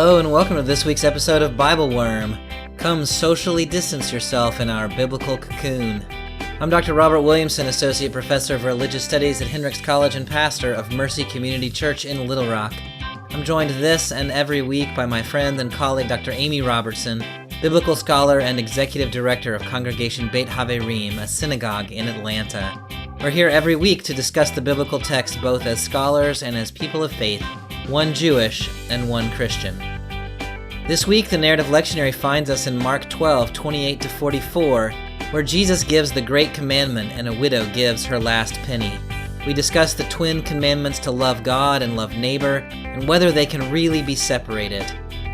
Hello and welcome to this week's episode of Bible Worm. Come socially distance yourself in our biblical cocoon. I'm Dr. Robert Williamson, Associate Professor of Religious Studies at Hendrix College and pastor of Mercy Community Church in Little Rock. I'm joined this and every week by my friend and colleague Dr. Amy Robertson, biblical scholar and executive director of Congregation Beit Haverim, a synagogue in Atlanta. We're here every week to discuss the biblical text both as scholars and as people of faith, one Jewish and one Christian. This week, the Narrative Lectionary finds us in Mark 12, 28-44, where Jesus gives the Great Commandment and a widow gives her last penny. We discuss the twin commandments to love God and love neighbor, and whether they can really be separated.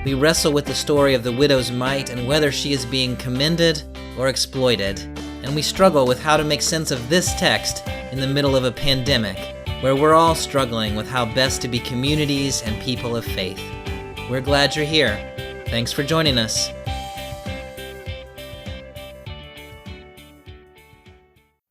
We wrestle with the story of the widow's mite and whether she is being commended or exploited. And we struggle with how to make sense of this text in the middle of a pandemic, where we're all struggling with how best to be communities and people of faith. We're glad you're here. Thanks for joining us.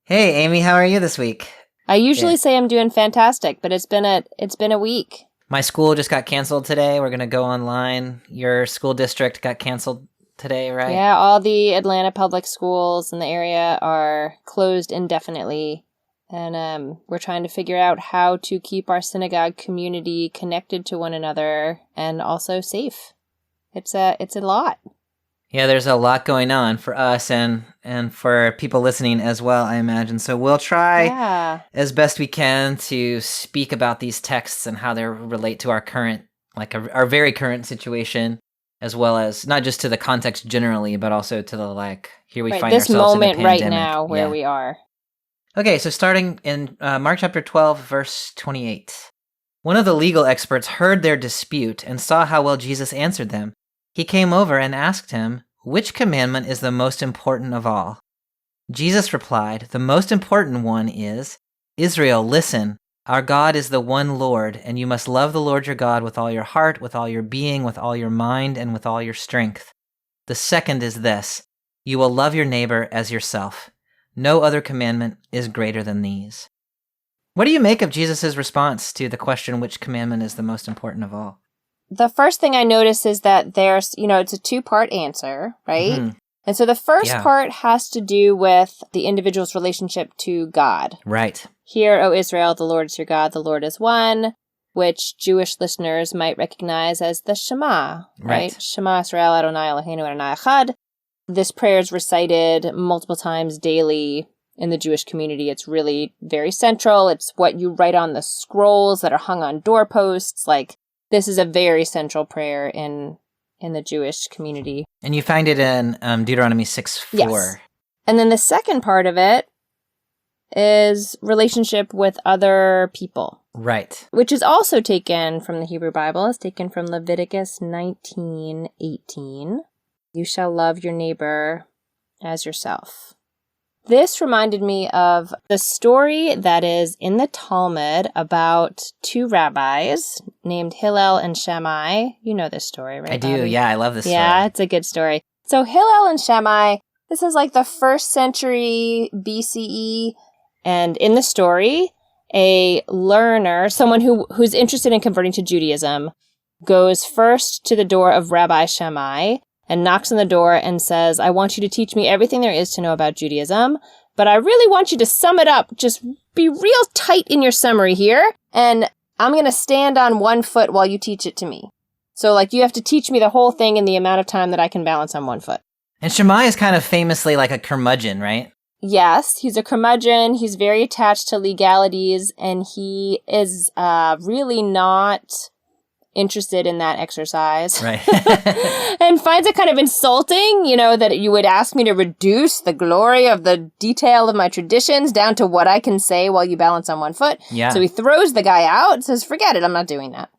Hey, Amy, how are you this week? I usually say I'm doing fantastic, but it's been a week. My school just got canceled today. We're going to go online. Your school district got canceled today, right? Yeah, all the Atlanta public schools in the area are closed indefinitely. And we're trying to figure out how to keep our synagogue community connected to one another and also safe. It's a lot. Yeah, there's a lot going on for us and for people listening as well, I imagine. So we'll try as best we can to speak about these texts and how they relate to our current, our very current situation, as well as not just to the context generally, but also to the here we find this ourselves moment in a pandemic. right now where we are. Okay, so starting in Mark chapter 12, verse 28. One of the legal experts heard their dispute and saw how well Jesus answered them. He came over and asked him, "Which commandment is the most important of all?" Jesus replied, "The most important one is, 'Israel, listen, our God is the one Lord, and you must love the Lord your God with all your heart, with all your being, with all your mind, and with all your strength. The second is this, you will love your neighbor as yourself. No other commandment is greater than these.'" What do you make of Jesus' response to the question, which commandment is the most important of all? The first thing I notice is that there's, it's a two-part answer, right? Mm-hmm. And so the first part has to do with the individual's relationship to God. Right. Hear, O Israel, the Lord is your God, the Lord is one, which Jewish listeners might recognize as the Shema, right? Shema Israel, Adonai Eloheinu, Adonai Echad. This prayer is recited multiple times daily in the Jewish community. It's really very central. It's what you write on the scrolls that are hung on doorposts. This is a very central prayer in the Jewish community. And you find it in Deuteronomy 6:4. Yes. And then the second part of it is relationship with other people. Right. Which is also taken from the Hebrew Bible. It's taken from Leviticus 19:18. You shall love your neighbor as yourself. This reminded me of the story that is in the Talmud about two rabbis named Hillel and Shammai. You know this story, right? I do, Bobby? Yeah, I love this story. Yeah, it's a good story. So Hillel and Shammai, this is the 1st century BCE, and in the story, a learner, someone who's interested in converting to Judaism, goes first to the door of Rabbi Shammai, and knocks on the door and says, "I want you to teach me everything there is to know about Judaism, but I really want you to sum it up. Just be real tight in your summary here, and I'm going to stand on one foot while you teach it to me. So, you have to teach me the whole thing in the amount of time that I can balance on one foot." And Shammai is kind of famously like a curmudgeon, right? Yes, he's a curmudgeon. He's very attached to legalities, and he is really not interested in that exercise. Right. And finds it kind of insulting, that you would ask me to reduce the glory of the detail of my traditions down to what I can say while you balance on one foot. Yeah. So he throws the guy out and says, "Forget it, I'm not doing that."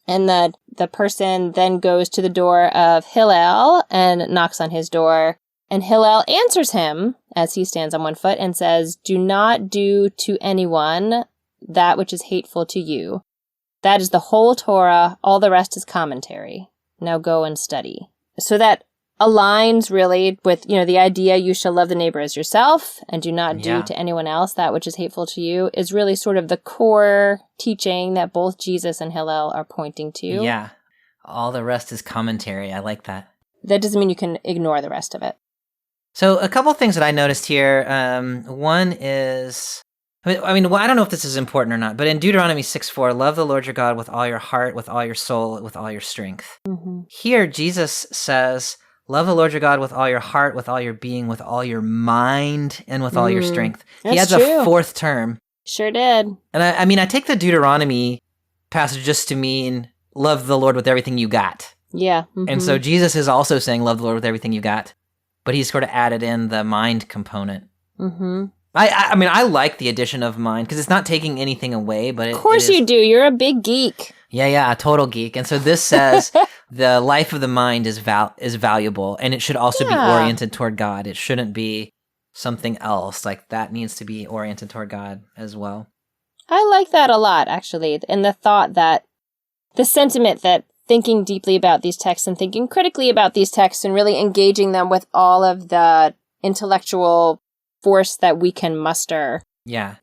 And the person then goes to the door of Hillel and knocks on his door. And Hillel answers him as he stands on one foot and says, "Do not do to anyone that which is hateful to you. That is the whole Torah. All the rest is commentary. Now go and study." So that aligns really with, the idea you shall love the neighbor as yourself and do not do to anyone else that which is hateful to you is really sort of the core teaching that both Jesus and Hillel are pointing to. Yeah. All the rest is commentary. I like that. That doesn't mean you can ignore the rest of it. So a couple things that I noticed here. One is, I mean, well, I don't know if this is important or not, but in Deuteronomy 6:4, love the Lord your God with all your heart, with all your soul, with all your strength. Mm-hmm. Here, Jesus says, love the Lord your God with all your heart, with all your being, with all your mind, and with all your strength. He adds a fourth term. Sure did. And I mean, I take the Deuteronomy passage just to mean love the Lord with everything you got. Yeah. Mm-hmm. And so Jesus is also saying love the Lord with everything you got. But he's sort of added in the mind component. Mm-hmm. I mean, I like the addition of mind because it's not taking anything away, but of course you do. You're a big geek. Yeah, a total geek. And so this says the life of the mind is valuable, and it should also be oriented toward God. It shouldn't be something else. Like, that needs to be oriented toward God as well. I like that a lot, actually. And the thought that, the sentiment that thinking deeply about these texts and thinking critically about these texts and really engaging them with all of the intellectual force that we can muster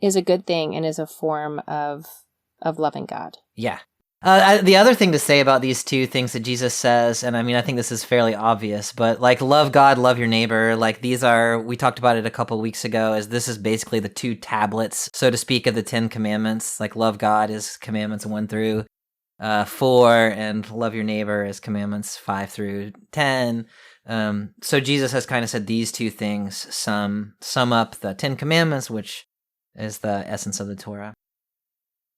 is a good thing and is a form of loving God. Yeah. The other thing to say about these two things that Jesus says, and I mean, I think this is fairly obvious, but like love God, love your neighbor, like these are, we talked about it a couple weeks ago, as this is basically the two tablets, so to speak, of the 10 Commandments. Like love God is Commandments 1 through 4, and love your neighbor is Commandments 5 through 10. So Jesus has kind of said these two things sum up the 10 Commandments, which is the essence of the Torah.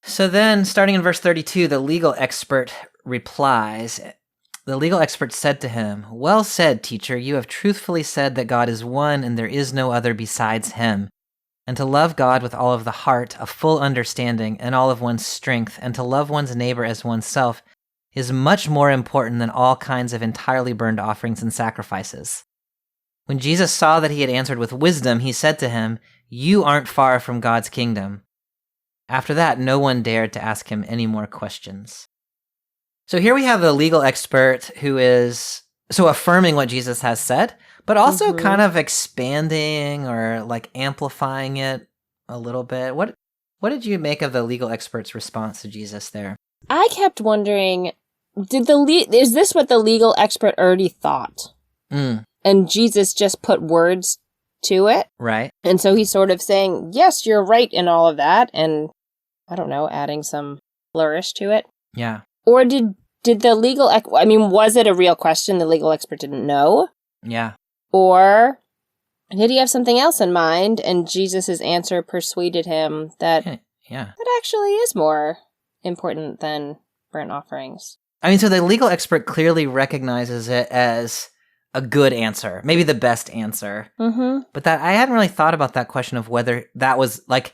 So then, starting in verse 32, the legal expert replies. The legal expert said to him, "Well said, teacher, you have truthfully said that God is one and there is no other besides him. And to love God with all of the heart, a full understanding, and all of one's strength, and to love one's neighbor as oneself is much more important than all kinds of entirely burned offerings and sacrifices." When Jesus saw that he had answered with wisdom, he said to him, "You aren't far from God's kingdom." After that, no one dared to ask him any more questions. So here we have the legal expert who is so affirming what Jesus has said, but also kind of expanding or like amplifying it a little bit. What did you make of the legal expert's response to Jesus there? I kept wondering, is this what the legal expert already thought? And Jesus just put words to it? Right. And so he's sort of saying, yes, you're right in all of that, and I don't know, adding some flourish to it. Yeah. Or did the legal, I mean, was it a real question the legal expert didn't know? Yeah. Or did he have something else in mind, and Jesus' answer persuaded him that that actually is more important than burnt offerings? I mean, so the legal expert clearly recognizes it as a good answer, maybe the best answer. But that I hadn't really thought about that question of whether that was like,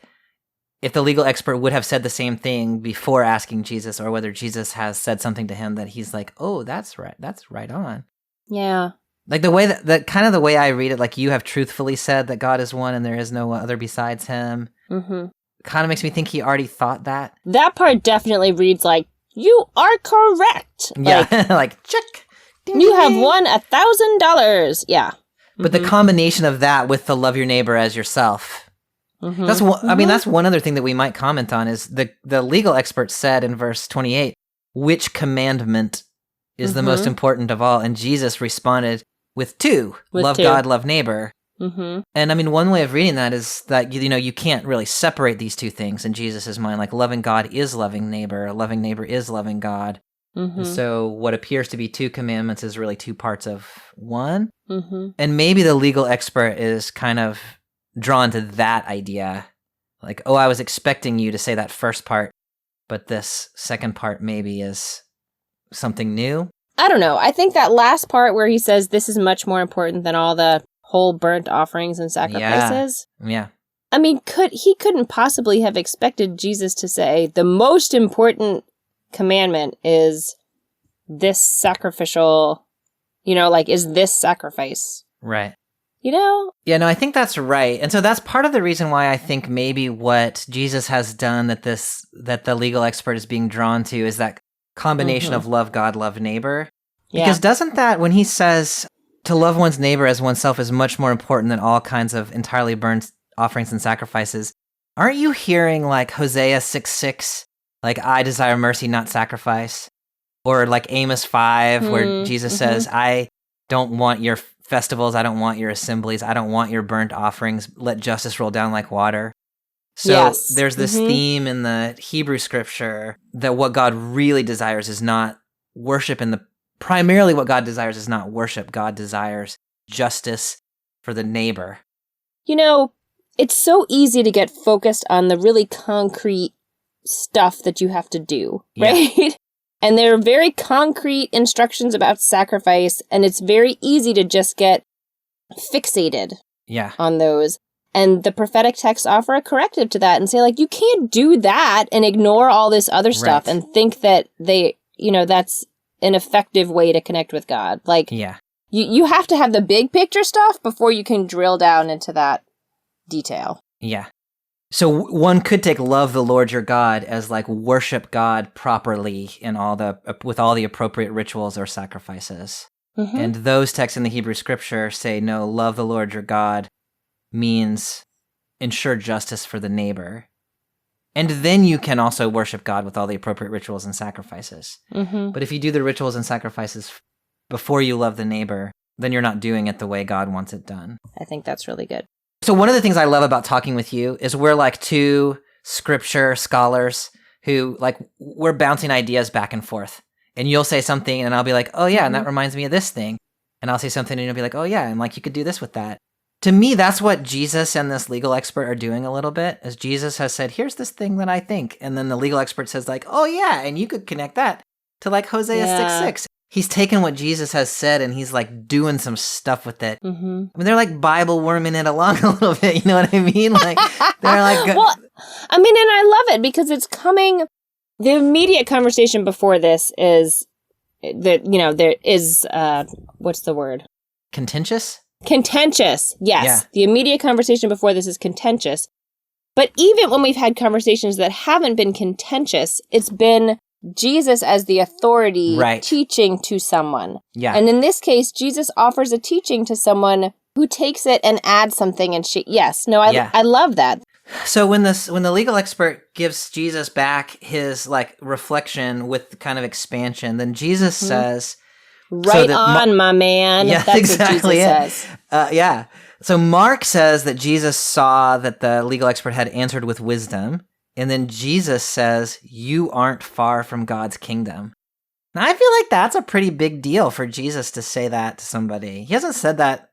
if the legal expert would have said the same thing before asking Jesus, or whether Jesus has said something to him that he's like, oh, that's right on. Yeah. Like the way that kind of the way I read it, like you have truthfully said that God is one and there is no other besides him. Kind of makes me think he already thought that. That part definitely reads like, you are correct. Yeah, like check. Ding, you ding, have ding. won $1,000. Yeah. But the combination of that with the love your neighbor as yourself. That's one, I mean, that's one other thing that we might comment on is the legal expert said in verse 28, which commandment is the most important of all? And Jesus responded with two, love God, love neighbor. And I mean, one way of reading that is that, you can't really separate these two things in Jesus' mind. Like loving God is loving neighbor is loving God. And so what appears to be two commandments is really two parts of one. And maybe the legal expert is kind of drawn to that idea. Like, oh, I was expecting you to say that first part, but this second part maybe is something new. I don't know. I think that last part where he says this is much more important than all the whole burnt offerings and sacrifices. Yeah. I mean, he couldn't possibly have expected Jesus to say the most important commandment is this sacrificial, is this sacrifice. Right. Yeah, no, I think that's right. And so that's part of the reason why I think maybe what Jesus has done that the legal expert is being drawn to is that combination of love God, love neighbor. Because doesn't that, when he says to love one's neighbor as oneself is much more important than all kinds of entirely burnt offerings and sacrifices, aren't you hearing like Hosea 6:6, like I desire mercy, not sacrifice? Or like Amos 5, where Jesus says, I don't want your festivals, I don't want your assemblies, I don't want your burnt offerings, let justice roll down like water. So there's this theme in the Hebrew scripture that what God really desires is not worship primarily what God desires is not worship. God desires justice for the neighbor. You know, it's so easy to get focused on the really concrete stuff that you have to do, right? Yeah. And there are very concrete instructions about sacrifice, and it's very easy to just get fixated on those. And the prophetic texts offer a corrective to that and say, like, you can't do that and ignore all this other stuff and think that that's an effective way to connect with God. Like, you have to have the big picture stuff before you can drill down into that detail. Yeah. So one could take love the Lord your God as like worship God properly with all the appropriate rituals or sacrifices. And those texts in the Hebrew scripture say, no, love the Lord your God means ensure justice for the neighbor. And then you can also worship God with all the appropriate rituals and sacrifices. But if you do the rituals and sacrifices before you love the neighbor, then you're not doing it the way God wants it done. I think that's really good. So one of the things I love about talking with you is we're like two scripture scholars who like we're bouncing ideas back and forth. And you'll say something and I'll be like, oh yeah, and that reminds me of this thing. And I'll say something and you'll be like, oh yeah, and like you could do this with that. To me, that's what Jesus and this legal expert are doing a little bit, is Jesus has said, here's this thing that I think. And then the legal expert says like, oh yeah, and you could connect that to like Hosea 6:6. He's taken what Jesus has said and he's like doing some stuff with it. I mean, they're like Bible worming it along a little bit. You know what I mean? Like they're like, well, I mean, and I love it because it's coming. The immediate conversation before this is that, there is, what's the word? Contentious? Contentious, yes. Yeah. The immediate conversation before this is contentious. But even when we've had conversations that haven't been contentious, it's been Jesus as the authority teaching to someone. Yeah. And in this case, Jesus offers a teaching to someone who takes it and adds something and I love that. So when the legal expert gives Jesus back his like reflection with kind of expansion, then Jesus says, right on, my man. Yeah, that's exactly what Jesus says. So Mark says that Jesus saw that the legal expert had answered with wisdom, and then Jesus says, you aren't far from God's kingdom. Now I feel like that's a pretty big deal for Jesus to say that to somebody. He hasn't said that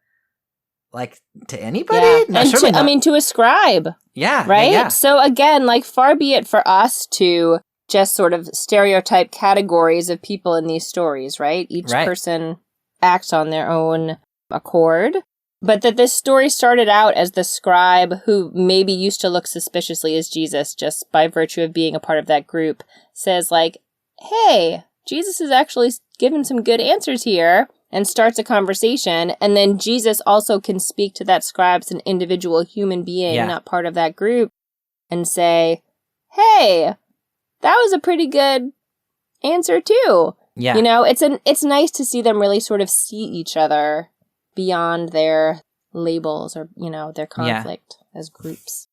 like to anybody? Yeah. And to a scribe. Yeah. Right? Yeah. So again, like far be it for us to just sort of stereotype categories of people in these stories, right? Each person acts on their own accord. But that this story started out as the scribe who maybe used to look suspiciously as Jesus just by virtue of being a part of that group says like, hey, Jesus is actually given some good answers here, and starts a conversation. And then Jesus also can speak to that scribe as an individual human being, not part of that group, and say, hey, that was a pretty good answer too. Yeah. It's nice to see them really sort of see each other beyond their labels or, their conflict as groups.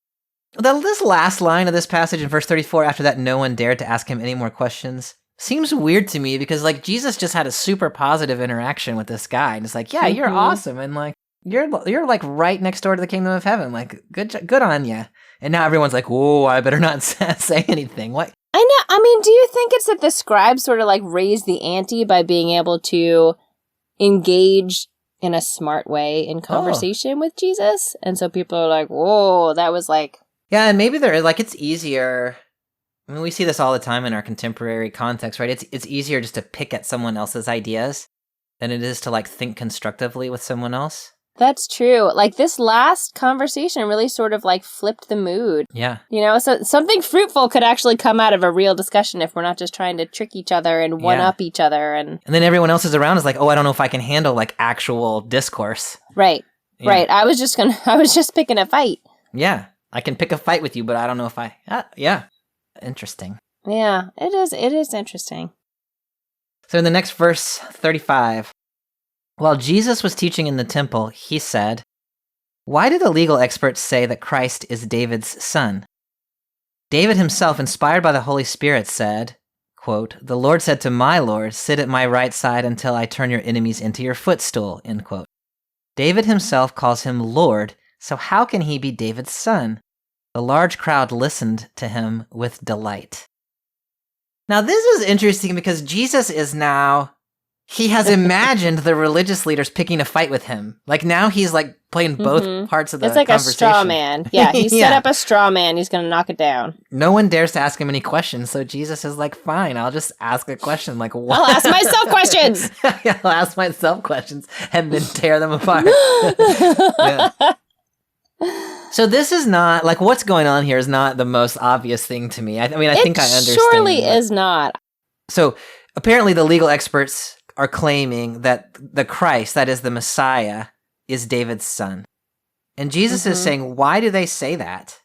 This last line of this passage in verse 34, after that no one dared to ask him any more questions, seems weird to me because like Jesus just had a super positive interaction with this guy. And it's like, yeah, you're awesome. And like, you're like right next door to the kingdom of heaven. Like, good on you. And now everyone's like, whoa, I better not say anything. What? I know. I mean, do you think it's that the scribes sort of like raised the ante by being able to engage in a smart way in conversation with Jesus? And so people are like, whoa, that was like... Yeah, and maybe it's easier... I mean, we see this all the time in our contemporary context, right? It's easier just to pick at someone else's ideas than it is to like think constructively with someone else. That's true. Like this last conversation really sort of like flipped the mood. Yeah. So something fruitful could actually come out of a real discussion if we're not just trying to trick each other and one-up each other. And then everyone else is around is like, oh, I don't know if I can handle like actual discourse. Right. Yeah. Right. I was just picking a fight. Yeah. I can pick a fight with you, but I don't know if yeah. Interesting. Yeah, it is interesting. So in the next verse 35, while Jesus was teaching in the temple, he said, why do the legal experts say that Christ is David's son? David himself, inspired by the Holy Spirit, said, quote, "The Lord said to my Lord, sit at my right side until I turn your enemies into your footstool," end quote. David himself calls him Lord, so how can he be David's son? The large crowd listened to him with delight. Now this is interesting because Jesus is now, he has imagined the religious leaders picking a fight with him. Like now he's like playing both parts of the conversation. It's like a straw man. Yeah, he set up a straw man. He's going to knock it down. No one dares to ask him any questions, so Jesus is like, fine, I'll just ask a question. Like, what? I'll ask myself questions. Yeah, I'll ask myself questions and then tear them apart. Yeah. So this is not, like, what's going on here is not the most obvious thing to me. I think I understand. It surely is not. So apparently the legal experts are claiming that the Christ, that is the Messiah, is David's son. And Jesus is saying, why do they say that?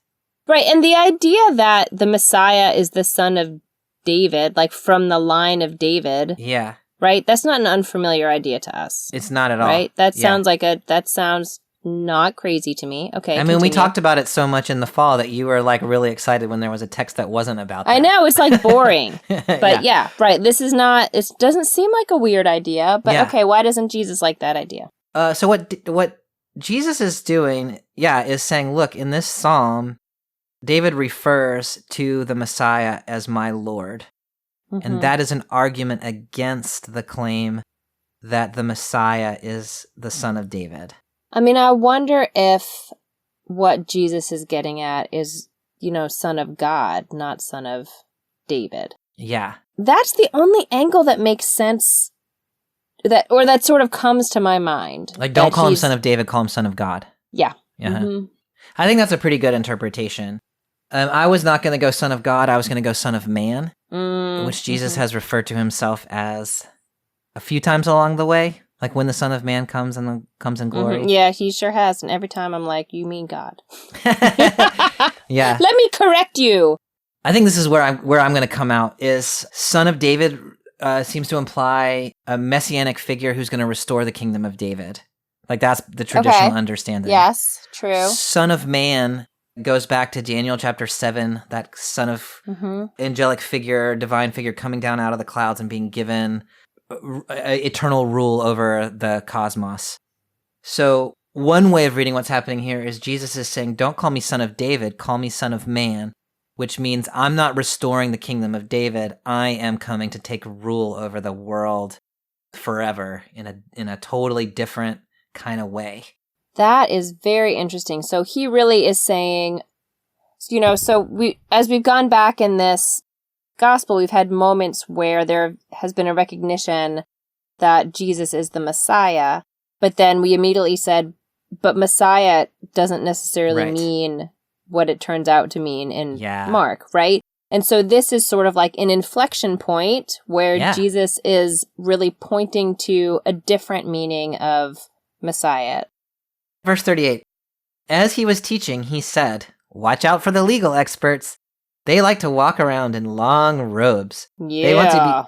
Right, and the idea that the Messiah is the son of David, like from the line of David. Yeah. Right? That's not an unfamiliar idea to us. It's not at all. Right? That sounds not crazy to me. Okay. I mean, we talked about it so much in the fall that you were like really excited when there was a text that wasn't about that. I know, it's like boring. But yeah, right. This is not, it doesn't seem like a weird idea, but okay, why doesn't Jesus like that idea? So what Jesus is doing, is saying, look, in this psalm, David refers to the Messiah as my Lord. And that is an argument against the claim that the Messiah is the son of David. I mean, I wonder if what Jesus is getting at is, son of God, not son of David. Yeah. That's the only angle that makes sense, that sort of comes to my mind. Like, don't call him son of David, call him son of God. Yeah. I think that's a pretty good interpretation. I was not going to go son of God, I was going to go son of man, which Jesus has referred to himself as a few times along the way. Like when the Son of Man comes in glory. Yeah, he sure has. And every time I'm like, you mean God. Yeah. Let me correct you. I think this is where I'm going to come out is Son of David seems to imply a messianic figure who's going to restore the kingdom of David. Like that's the traditional understanding. Yes, true. Son of Man goes back to Daniel chapter 7, that son of angelic figure, divine figure coming down out of the clouds and being given eternal rule over the cosmos. So one way of reading what's happening here is Jesus is saying, don't call me son of David, call me son of man, which means I'm not restoring the kingdom of David. I am coming to take rule over the world forever in a totally different kind of way. That is very interesting. So he really is saying, as we've gone back in this gospel, we've had moments where there has been a recognition that Jesus is the Messiah, but then we immediately said, but Messiah doesn't necessarily mean what it turns out to mean in Mark, right? And so this is sort of like an inflection point where Jesus is really pointing to a different meaning of Messiah. Verse 38, as he was teaching, he said, watch out for the legal experts. They like to walk around in long robes. Yeah.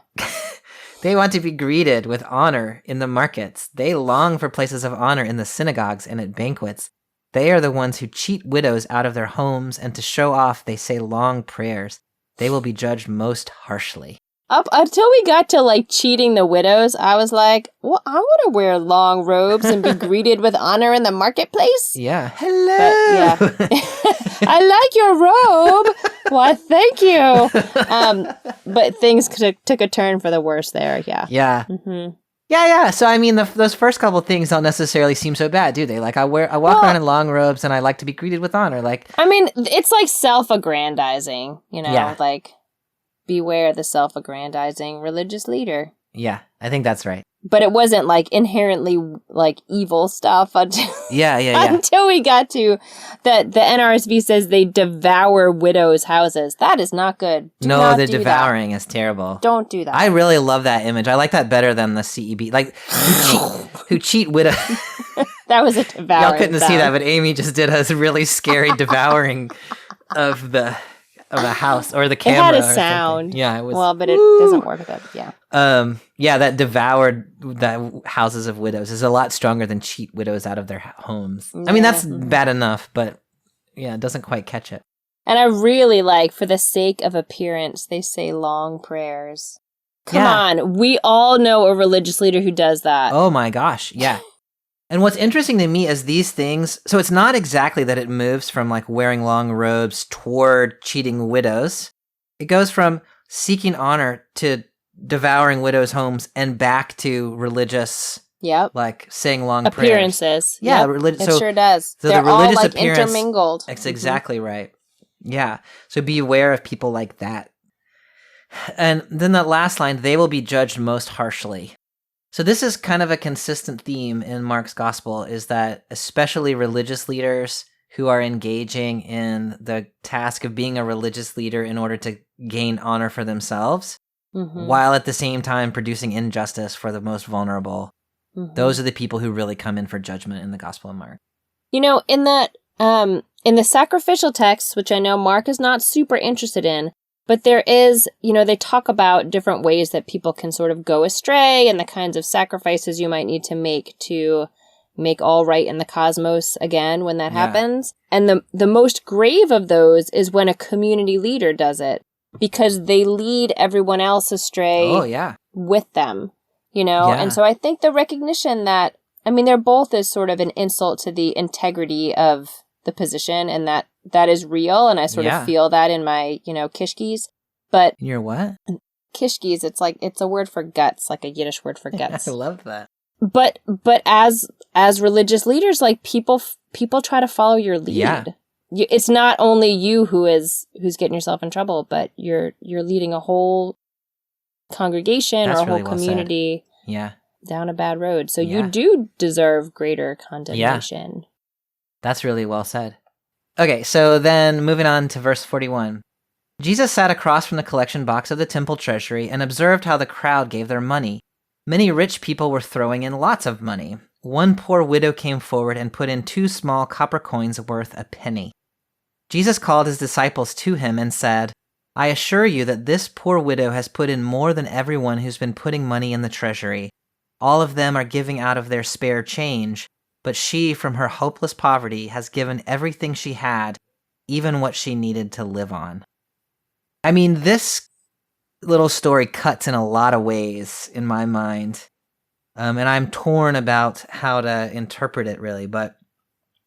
They want to be greeted with honor in the markets. They long for places of honor in the synagogues and at banquets. They are the ones who cheat widows out of their homes, and to show off, they say long prayers. They will be judged most harshly. Up until we got to like cheating the widows, I was like, well, I want to wear long robes and be greeted with honor in the marketplace. Yeah. Hello. But, I like your robe. Why, thank you. But things took a turn for the worse there. Yeah. Yeah. Yeah. So, I mean, those first couple things don't necessarily seem so bad, do they? Like, I walk around in long robes and I like to be greeted with honor. Like, I mean, it's like self-aggrandizing, like, beware the self-aggrandizing religious leader. Yeah, I think that's right. But it wasn't like inherently like evil stuff until until we got to that. The NRSV says they devour widows' houses. That is not good. The devouring is terrible. Don't do that. I really love that image. I like that better than the CEB. Like who cheat widows. That was a devouring. Y'all couldn't see that, but Amy just did a really scary devouring of the house or the camera. It had a sound. Yeah, it was. Well, but it doesn't work with it. Yeah. That devoured the houses of widows is a lot stronger than cheat widows out of their homes. Yeah. I mean, that's bad enough, but yeah, it doesn't quite catch it. And I really like, for the sake of appearance, they say long prayers. Come on. We all know a religious leader who does that. Oh my gosh. Yeah. And what's interesting to me is these things, so it's not exactly that it moves from like wearing long robes toward cheating widows. It goes from seeking honor to devouring widows' homes and back to religious, like saying long appearances. Prayers. Yeah, it sure does. So They're the religious all like appearance, intermingled. That's exactly right. Yeah. So be aware of people like that. And then that last line, they will be judged most harshly. So this is kind of a consistent theme in Mark's gospel, is that especially religious leaders who are engaging in the task of being a religious leader in order to gain honor for themselves, while at the same time producing injustice for the most vulnerable. Those are the people who really come in for judgment in the Gospel of Mark. You know, in the sacrificial texts, which I know Mark is not super interested in, but there is, you know, they talk about different ways that people can sort of go astray and the kinds of sacrifices you might need to make all right in the cosmos again when that happens. And the most grave of those is when a community leader does it, because they lead everyone else astray with them, you know? And so I think the recognition that, I mean, they're both as sort of an insult to the integrity of the position, and that is real, and I sort of feel that in my, you know, kishkis. But your what? Kishkis, it's a word for guts, like a Yiddish word for guts. I love that. But as religious leaders, like people try to follow your lead. Yeah. It's not only you who's getting yourself in trouble, but you're leading a whole congregation or a whole community down a bad road. So you do deserve greater condemnation. Yeah. That's really well said. Okay, so then moving on to verse 41. Jesus sat across from the collection box of the temple treasury and observed how the crowd gave their money. Many rich people were throwing in lots of money. One poor widow came forward and put in 2 small copper coins worth a penny. Jesus called his disciples to him and said, I assure you that this poor widow has put in more than everyone who's been putting money in the treasury. All of them are giving out of their spare change, but she, from her hopeless poverty, has given everything she had, even what she needed to live on. I mean, this little story cuts in a lot of ways in my mind, and I'm torn about how to interpret it, really. But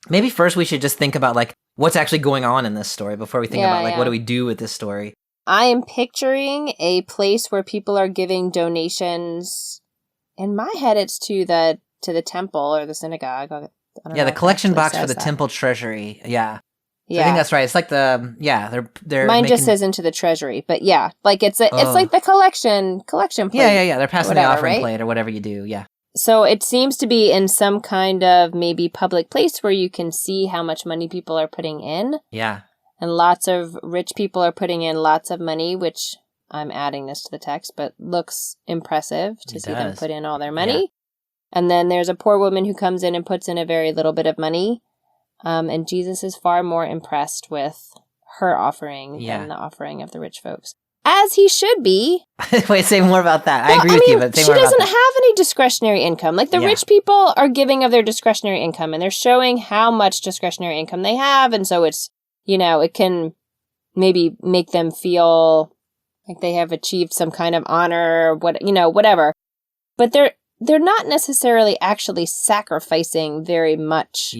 maybe first we should just think about, like, what's actually going on in this story before we think about, like, what do we do with this story? I am picturing a place where people are giving donations. In my head, it's to the temple or the synagogue. The collection box for the temple treasury. Yeah. So I think that's right. It's like they're mine just says into the treasury, but like it's like the collection plate. Yeah. They're passing the offering plate or whatever you do. Yeah. So it seems to be in some kind of maybe public place where you can see how much money people are putting in. Yeah. And lots of rich people are putting in lots of money, which I'm adding this to the text, but looks impressive to see them put in all their money. Yeah. And then there's a poor woman who comes in and puts in a very little bit of money. And Jesus is far more impressed with her offering than the offering of the rich folks. As he should be. Wait, say more about that. Well, I agree with you, but say more about that. She doesn't have any discretionary income. Like, the rich people are giving of their discretionary income, and they're showing how much discretionary income they have. And so it's, you know, it can maybe make them feel like they have achieved some kind of honor, whatever. But they're not necessarily actually sacrificing very much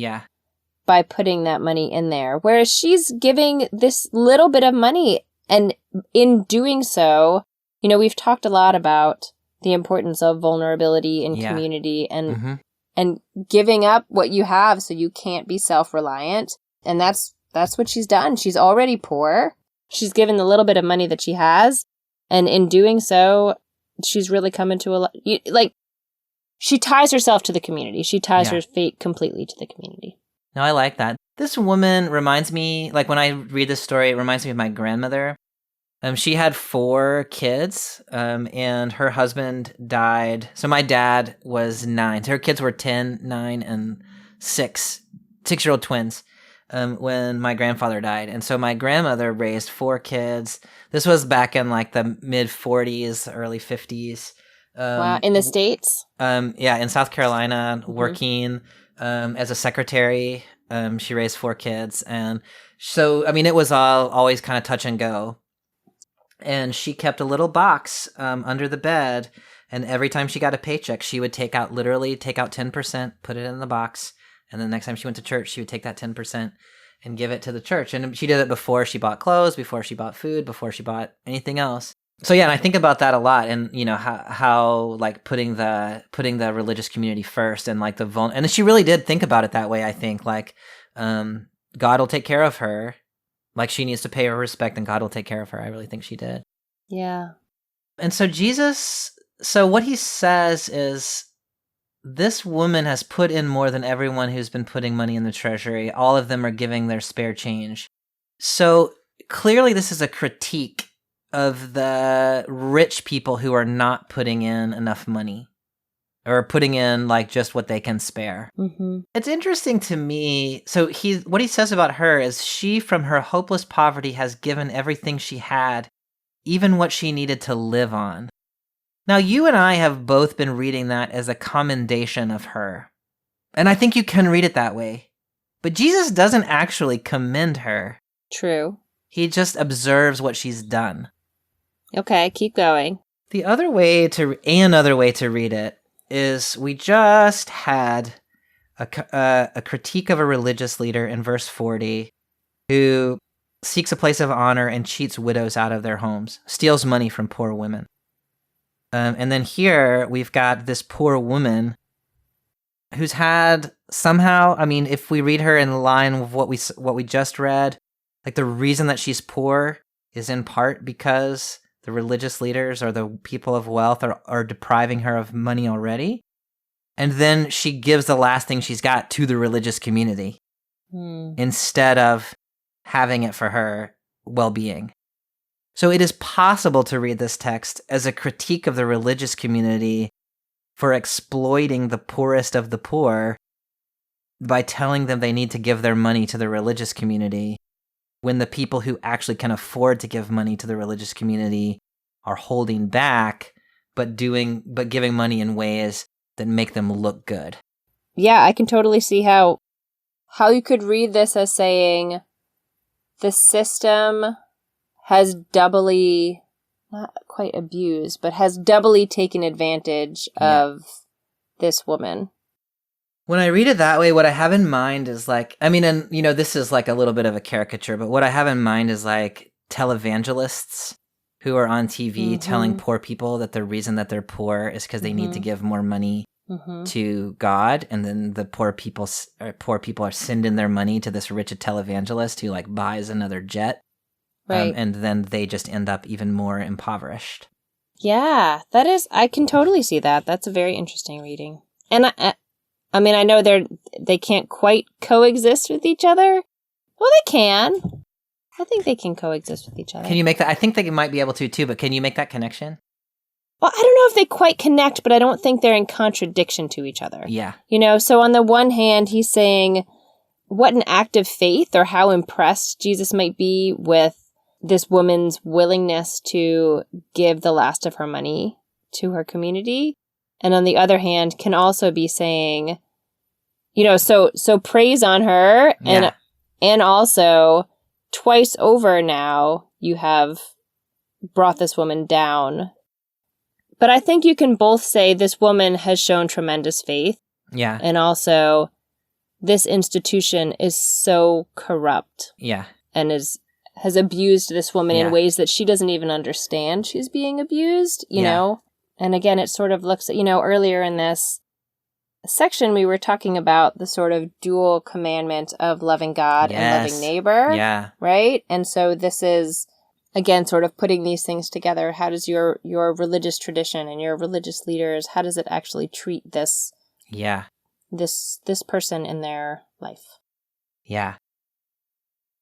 by putting that money in there. Whereas she's giving this little bit of money, and in doing so, you know, we've talked a lot about the importance of vulnerability in community and giving up what you have so you can't be self-reliant. And that's what she's done. She's already poor. She's given the little bit of money that she has. And in doing so, she's really come into she ties herself to the community. She ties her fate completely to the community. No, I like that. This woman reminds me, like, when I read this story, it reminds me of my grandmother. She had 4 kids, and her husband died. So my dad was 9. So her kids were 10, 9, and 6, 6-year-old twins, when my grandfather died. And so my grandmother raised 4 kids. This was back in, like, the mid-40s, early 50s. Wow, in the States? In South Carolina, working as a secretary She raised 4 kids. And so, I mean, it was always kind of touch and go. And she kept a little box under the bed. And every time she got a paycheck, she would literally take out 10%, put it in the box. And then the next time she went to church, she would take that 10% and give it to the church. And she did it before she bought clothes, before she bought food, before she bought anything else. So yeah, and I think about that a lot, and you know how like putting the religious community first, and like and she really did think about it that way. I think like God will take care of her, like she needs to pay her respect, and God will take care of her. I really think she did. Yeah. And so so what he says is, this woman has put in more than everyone who's been putting money in the treasury. All of them are giving their spare change. So clearly this is a critique of the rich people who are not putting in enough money, or putting in like just what they can spare. Mm-hmm. It's interesting to me. So what he says about her is, she from her hopeless poverty has given everything she had, even what she needed to live on. Now, you and I have both been reading that as a commendation of her. And I think you can read it that way. But Jesus doesn't actually commend her. True. He just observes what she's done. Okay, keep going. Another way to read it is, we just had a critique of a religious leader in verse 40 who seeks a place of honor and cheats widows out of their homes, steals money from poor women. And then here we've got this poor woman who's had somehow, I mean, if we read her in line with what we just read, like the reason that she's poor is in part because the religious leaders or the people of wealth are depriving her of money already. And then she gives the last thing she's got to the religious community instead of having it for her well-being. So it is possible to read this text as a critique of the religious community for exploiting the poorest of the poor by telling them they need to give their money to the religious community, when the people who actually can afford to give money to the religious community are holding back, but giving money in ways that make them look good. Yeah, I can totally see how you could read this as saying the system has doubly, not quite abused, but has doubly taken advantage of this woman. When I read it that way, what I have in mind is like, I mean, and you know, this is like a little bit of a caricature, but what I have in mind is like televangelists who are on TV telling poor people that the reason that they're poor is because they need to give more money to God, and then the poor people are sending their money to this rich televangelist who like buys another jet, right? And then they just end up even more impoverished. Yeah, that is. I can totally see that. That's a very interesting reading, and I mean, I know they can't quite coexist with each other. Well, they can. I think they can coexist with each other. Can you make that? I think they might be able to too, but can you make that connection? Well, I don't know if they quite connect, but I don't think they're in contradiction to each other. Yeah. You know, so on the one hand, he's saying what an act of faith, or how impressed Jesus might be with this woman's willingness to give the last of her money to her community. And on the other hand, can also be saying, you know, so praise on her, and also twice over now you have brought this woman down. But I think you can both say this woman has shown tremendous faith. Yeah. And also this institution is so corrupt. Yeah. And has abused this woman in ways that she doesn't even understand she's being abused, you know? And again, it sort of looks at, you know, earlier in this section, we were talking about the sort of dual commandment of loving God and loving neighbor. Yeah. Right? And so this is, again, sort of putting these things together. How does your religious tradition and your religious leaders, how does it actually treat this person in their life? Yeah.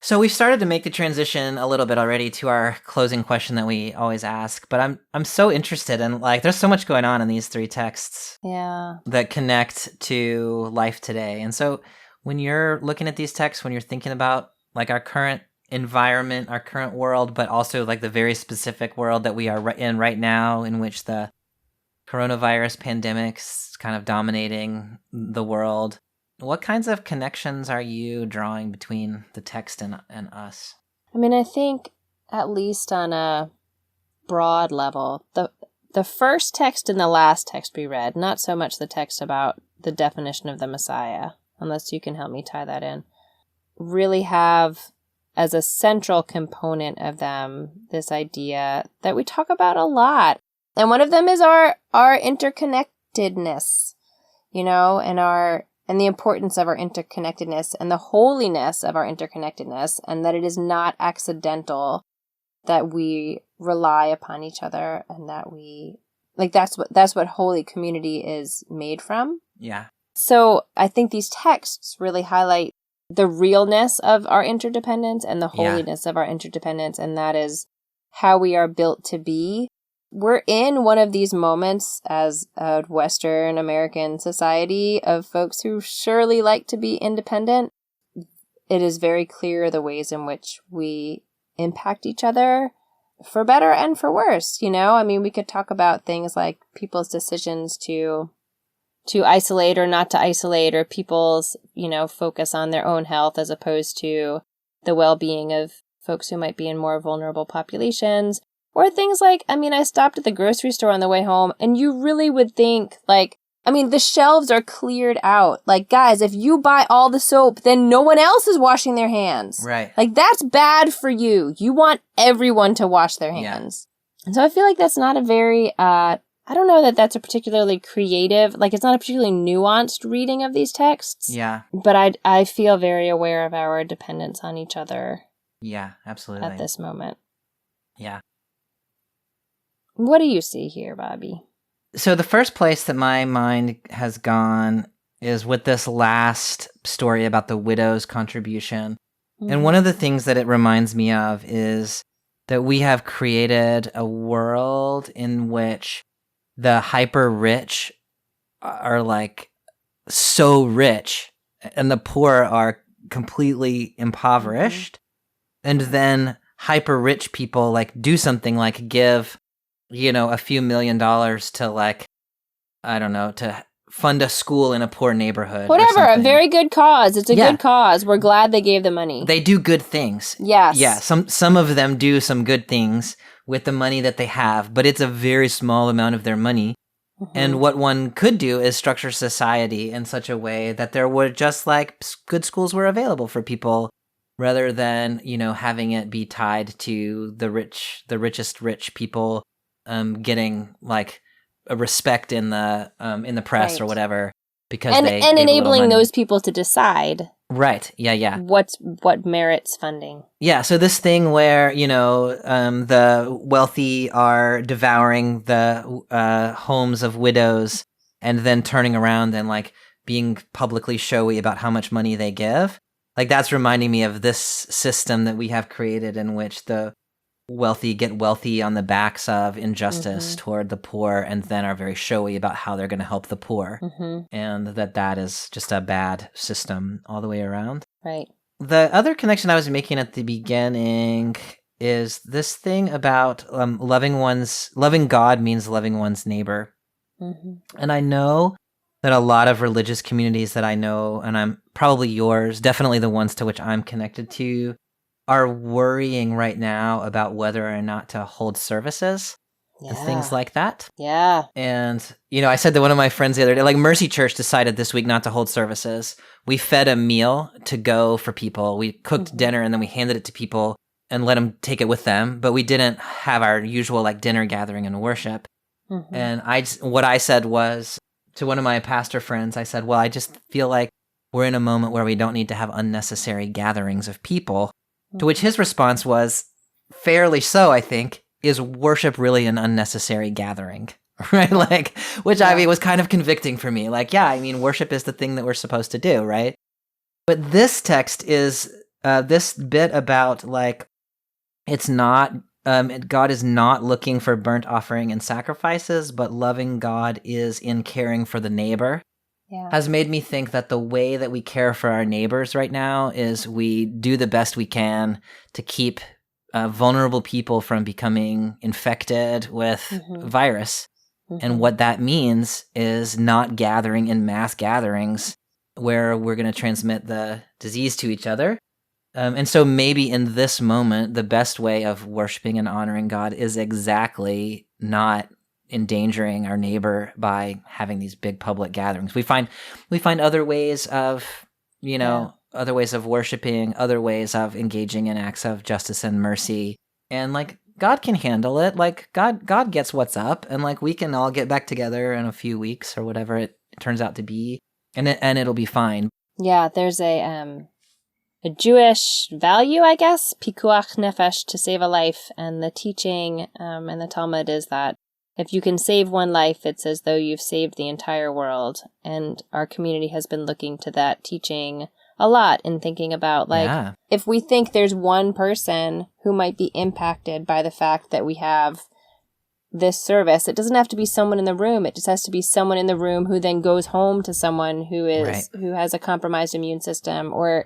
So we've started to make the transition a little bit already to our closing question that we always ask, but I'm so interested in, like, there's so much going on in these 3 texts that connect to life today. And so when you're looking at these texts, when you're thinking about like our current environment, our current world, but also like the very specific world that we are in right now, in which the coronavirus pandemic's kind of dominating the world, What kinds of connections are you drawing between the text and us? I mean, I think at least on a broad level, the first text and the last text we read, not so much the text about the definition of the Messiah, unless you can help me tie that in, really have as a central component of them this idea that we talk about a lot. And one of them is our interconnectedness, and the importance of our interconnectedness and the holiness of our interconnectedness, and that it is not accidental that we rely upon each other, and that we that's what holy community is made from. Yeah. So I think these texts really highlight the realness of our interdependence and the holiness of our interdependence, and that is how we are built to be. We're in one of these moments as a Western American society of folks who surely like to be independent. It is very clear the ways in which we impact each other for better and for worse. I mean, we could talk about things like people's decisions to isolate or not to isolate, or people's, focus on their own health as opposed to the well-being of folks who might be in more vulnerable populations. Or things like, I stopped at the grocery store on the way home, and you really would think, the shelves are cleared out. Guys, if you buy all the soap, then no one else is washing their hands. Right. That's bad for you. You want everyone to wash their hands. Yeah. And so I feel like that's not a very, I don't know that that's a particularly creative, it's not a particularly nuanced reading of these texts. Yeah. But I feel very aware of our dependence on each other. Yeah, absolutely. At this moment. Yeah. What do you see here, Bobby? So the first place that my mind has gone is with this last story about the widow's contribution. Mm-hmm. And one of the things that it reminds me of is that we have created a world in which the hyper rich are so rich and the poor are completely impoverished. Mm-hmm. And then hyper rich people do something like give a few $1 million to I don't know, to fund a school in a poor neighborhood. Whatever, a very good cause. It's a good cause. We're glad they gave the money. They do good things. Yes. Yeah, some of them do some good things with the money that they have, but it's a very small amount of their money. Mm-hmm. And what one could do is structure society in such a way that there were just good schools were available for people, rather than, having it be tied to the richest rich people getting a respect in the press or whatever, because and they enabling those people to decide. Right. Yeah. What merits funding. Yeah. So this thing where, the wealthy are devouring the homes of widows and then turning around and being publicly showy about how much money they give. That's reminding me of this system that we have created in which the wealthy get wealthy on the backs of injustice toward the poor, and then are very showy about how they're going to help the poor. Mm-hmm. And that is just a bad system all the way around. Right. The other connection I was making at the beginning is this thing about loving God means loving one's neighbor. Mm-hmm. And I know that a lot of religious communities that I know, and I'm probably yours, definitely the ones to which I'm connected to, are worrying right now about whether or not to hold services and things like that. Yeah. And, I said to one of my friends the other day, Mercy Church decided this week not to hold services. We fed a meal to go for people. We cooked dinner and then we handed it to people and let them take it with them. But we didn't have our usual dinner gathering and worship. Mm-hmm. And what I said was to one of my pastor friends, I said, well, I just feel like we're in a moment where we don't need to have unnecessary gatherings of people. To which his response was, fairly so, I think, is worship really an unnecessary gathering? Right? Which I mean was kind of convicting for me. Worship is the thing that we're supposed to do, right? But this text is this bit about it's not, God is not looking for burnt offering and sacrifices, but loving God is in caring for the neighbor. Yeah. Has made me think that the way that we care for our neighbors right now is we do the best we can to keep vulnerable people from becoming infected with virus. Mm-hmm. And what that means is not gathering in mass gatherings where we're going to transmit the disease to each other. And so maybe in this moment, the best way of worshiping and honoring God is exactly not endangering our neighbor by having these big public gatherings. We find other ways of, other ways of worshiping, other ways of engaging in acts of justice and mercy. And like God can handle it. Like God gets what's up, and like we can all get back together in a few weeks or whatever it turns out to be, and it'll be fine. Yeah, there's a Jewish value, I guess, pikuach nefesh, to save a life, and the teaching in the Talmud is that if you can save one life, it's as though you've saved the entire world. And our community has been looking to that teaching a lot and thinking about, like, if we think there's one person who might be impacted by the fact that we have this service, it doesn't have to be someone in the room. It just has to be someone in the room who then goes home to someone who has a compromised immune system, or,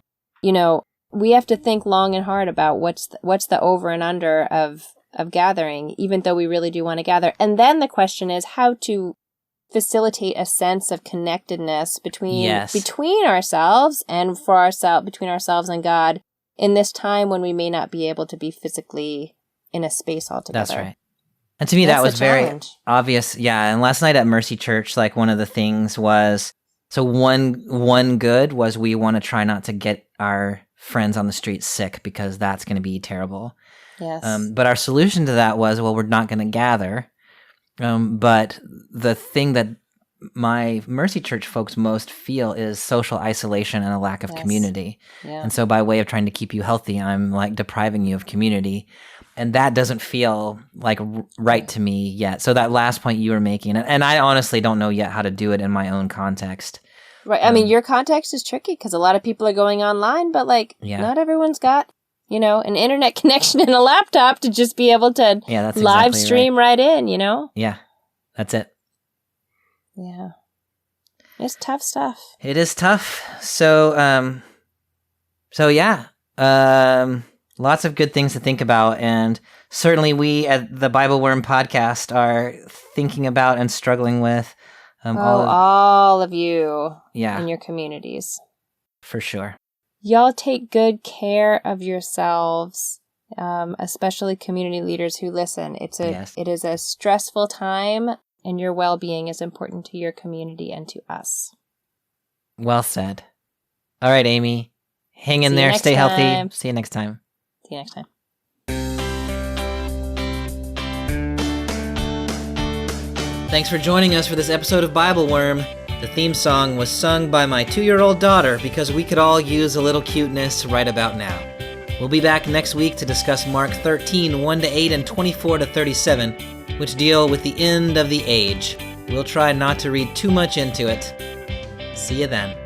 we have to think long and hard about what's the over and under of gathering, even though we really do want to gather. And then the question is how to facilitate a sense of connectedness between ourselves and between ourselves and God in this time when we may not be able to be physically in a space altogether. That's right. And to me, that was very obvious. Yeah. And last night at Mercy Church, like one of the things was, so one good was we want to try not to get our friends on the street sick, because that's going to be terrible. Yes. But our solution to that was, well, we're not going to gather. But the thing that my Mercy Church folks most feel is social isolation and a lack of community. Yeah. And so by way of trying to keep you healthy, I'm like depriving you of community. And that doesn't feel like right to me yet. So that last point you were making, and I honestly don't know yet how to do it in my own context. Right. I mean, your context is tricky because a lot of people are going online, but not everyone's got, an internet connection and a laptop to just be able to live stream right in, Yeah, that's it. Yeah. It's tough stuff. It is tough. So yeah, lots of good things to think about. And certainly we at the Bible Worm podcast are thinking about and struggling with all of you in your communities. For sure. Y'all take good care of yourselves, especially community leaders who listen. It is a stressful time, and your well-being is important to your community and to us. Well said. All right, Amy. Hang in there. Stay healthy. See you next time. See you next time. Thanks for joining us for this episode of Bible Worm. The theme song was sung by my 2-year-old daughter because we could all use a little cuteness right about now. We'll be back next week to discuss Mark 13, 1-8, and 24-37, which deal with the end of the age. We'll try not to read too much into it. See you then.